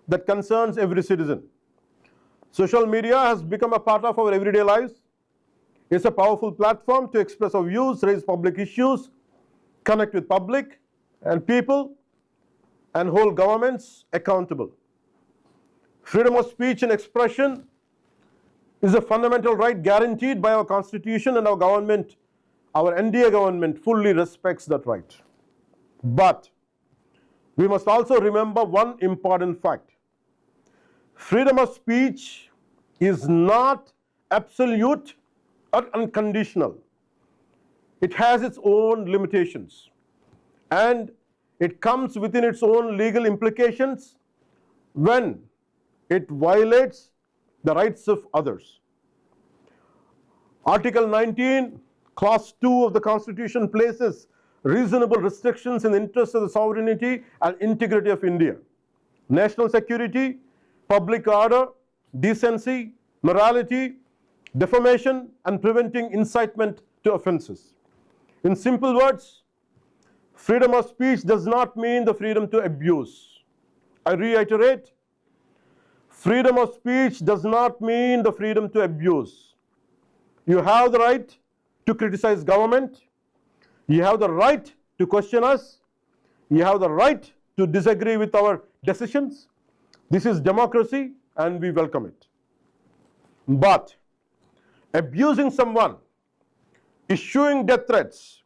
that concerns every citizen. Social media has become a part of our everyday lives. It's a powerful platform to express our views, raise public issues, connect with public and people, and hold governments accountable. Freedom of speech and expression is a fundamental right guaranteed by our Constitution, and our government, our NDA government, fully respects that right. But we must also remember one important fact. Freedom of speech is not absolute or unconditional. It has its own limitations, and it comes within its own legal implications when it violates the rights of others. Article 19, Clause 2 of the Constitution places reasonable restrictions in the interest of the sovereignty and integrity of India, national security, public order, decency, morality, defamation, and preventing incitement to offenses. In simple words, freedom of speech does not mean the freedom to abuse. I reiterate, freedom of speech does not mean the freedom to abuse. You have the right to criticize government. You have the right to question us. You have the right to disagree with our decisions. This is democracy, and we welcome it. But abusing someone, issuing death threats,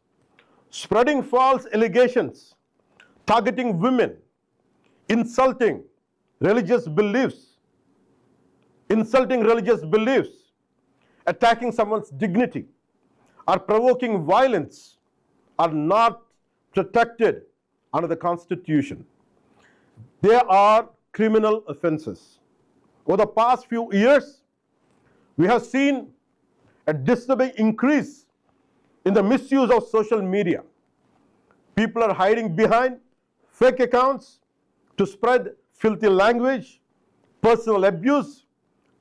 spreading false allegations, targeting women, insulting religious beliefs, attacking someone's dignity, or provoking violence are not protected under the Constitution. They are criminal offenses. Over the past few years, we have seen a disturbing increase in the misuse of social media. People are hiding behind fake accounts to spread filthy language, personal abuse,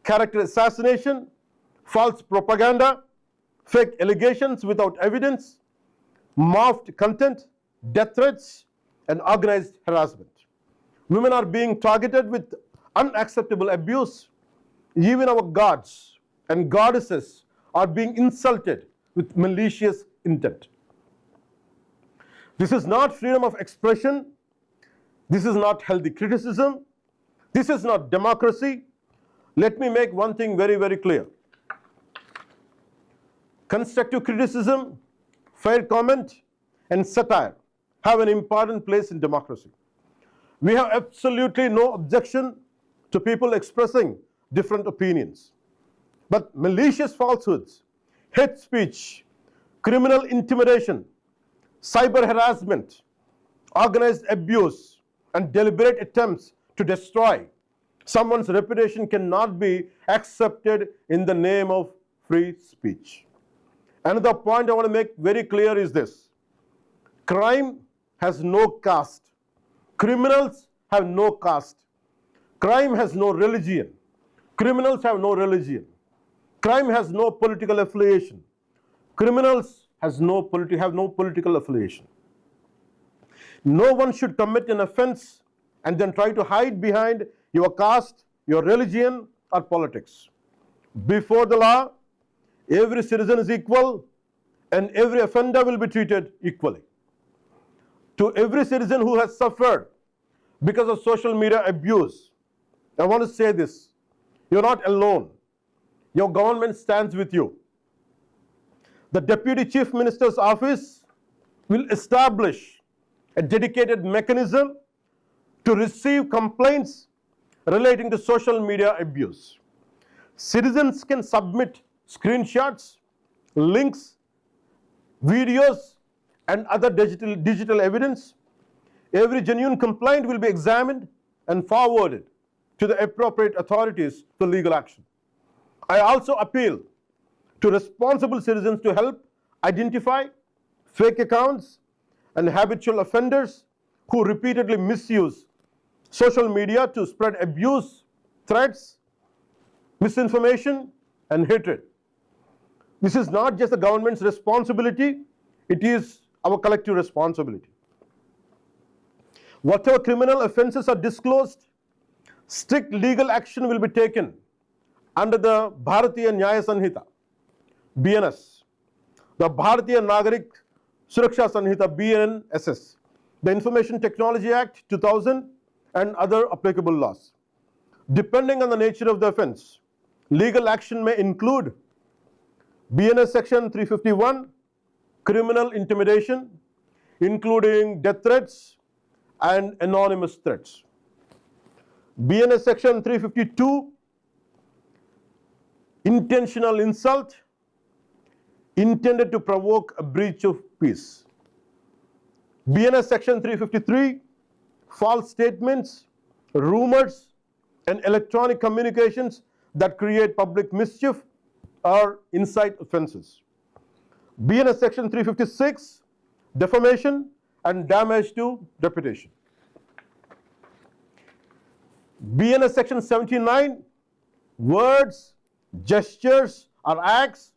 character assassination, false propaganda, fake allegations without evidence, morphed content, death threats, and organized harassment. Women are being targeted with unacceptable abuse. Even our gods and goddesses are being insulted with malicious intent. This is not freedom of expression. This is not healthy criticism. This is not democracy. Let me make one thing very, very clear. Constructive criticism, fair comment, and satire have an important place in democracy. We have absolutely no objection to people expressing different opinions. But malicious falsehoods, hate speech, criminal intimidation, cyber harassment, organized abuse, and deliberate attempts to destroy someone's reputation cannot be accepted in the name of free speech. Another point I want to make very clear is this. Crime has no caste. Criminals have no caste. Crime has no religion. Criminals have no religion. Crime has no political affiliation. Criminals have no political affiliation. No one should commit an offense and then try to hide behind your caste, your religion, or politics. Before the law, every citizen is equal, and every offender will be treated equally. To every citizen who has suffered because of social media abuse, I want to say this. You're not alone. Your government stands with you. The Deputy Chief Minister's office will establish a dedicated mechanism to receive complaints relating to social media abuse. Citizens can submit screenshots, links, videos, and other digital evidence. Every genuine complaint will be examined and forwarded to the appropriate authorities for legal action. I also appeal to responsible citizens to help identify fake accounts and habitual offenders who repeatedly misuse social media to spread abuse, threats, misinformation, and hatred. This is not just the government's responsibility, it is our collective responsibility. Whatever criminal offenses are disclosed, strict legal action will be taken under the Bharatiya Nyaya Sanhita, BNS, the Bharatiya Nagarik Suraksha Sanhita, BNSS, the Information Technology Act 2000, and other applicable laws. Depending on the nature of the offence, legal action may include BNS Section 351, criminal intimidation, including death threats and anonymous threats. BNS Section 352, intentional insult intended to provoke a breach of peace. BNS Section 353, false statements, rumors, and electronic communications that create public mischief or incite offences. BNS Section 356, defamation and damage to reputation. BNS Section 79, words, gestures, or acts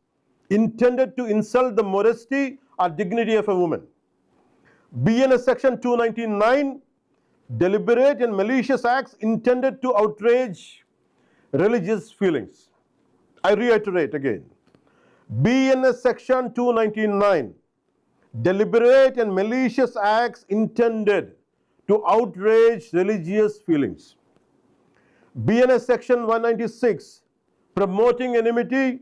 intended to insult the modesty or dignity of a woman. BNS Section 299, deliberate and malicious acts intended to outrage religious feelings. I reiterate again. BNS Section 299, deliberate and malicious acts intended to outrage religious feelings. BNS Section 196, promoting enmity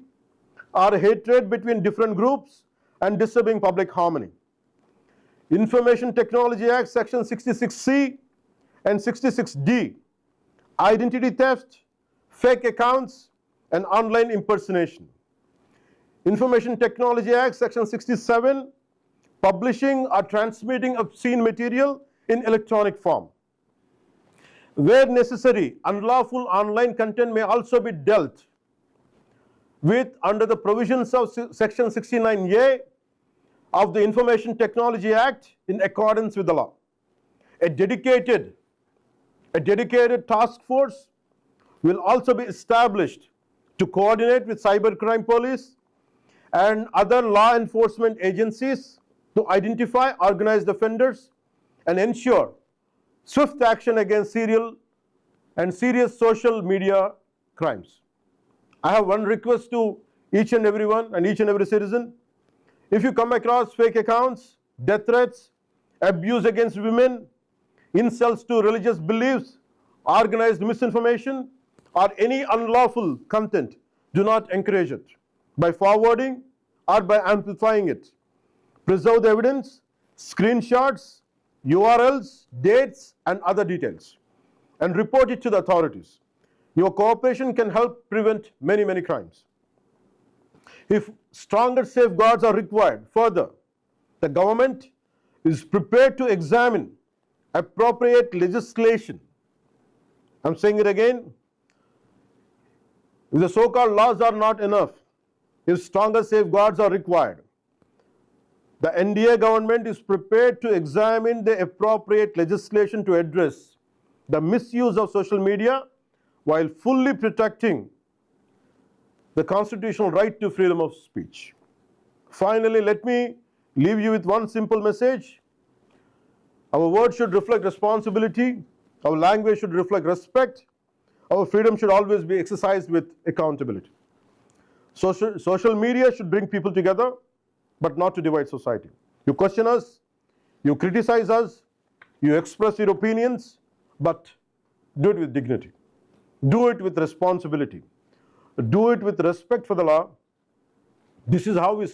or hatred between different groups and disturbing public harmony. Information Technology Act Section 66C and 66D, identity theft, fake accounts, and online impersonation. Information Technology Act Section 67, publishing or transmitting obscene material in electronic form. Where necessary, unlawful online content may also be dealt with under the provisions of Section 69A of the Information Technology Act in accordance with the law. A dedicated task force will also be established to coordinate with cybercrime police and other law enforcement agencies to identify organized offenders and ensure swift action against serial and serious social media crimes. I have one request to each and everyone and each and every citizen. If you come across fake accounts, death threats, abuse against women, insults to religious beliefs, organized misinformation, or any unlawful content, do not encourage it by forwarding or by amplifying it. Preserve the evidence, screenshots, URLs, dates, and other details, and report it to the authorities. Your cooperation can help prevent many, many crimes. If stronger safeguards are required, further, the government is prepared to examine appropriate legislation. I'm saying it again. If the so-called laws are not enough, if stronger safeguards are required, the NDA government is prepared to examine the appropriate legislation to address the misuse of social media while fully protecting the constitutional right to freedom of speech. Finally, let me leave you with one simple message. Our words should reflect responsibility. Our language should reflect respect. Our freedom should always be exercised with accountability. Social media should bring people together, but not to divide society. You question us, you criticize us, you express your opinions, but do it with dignity. Do it with responsibility. Do it with respect for the law. This is how we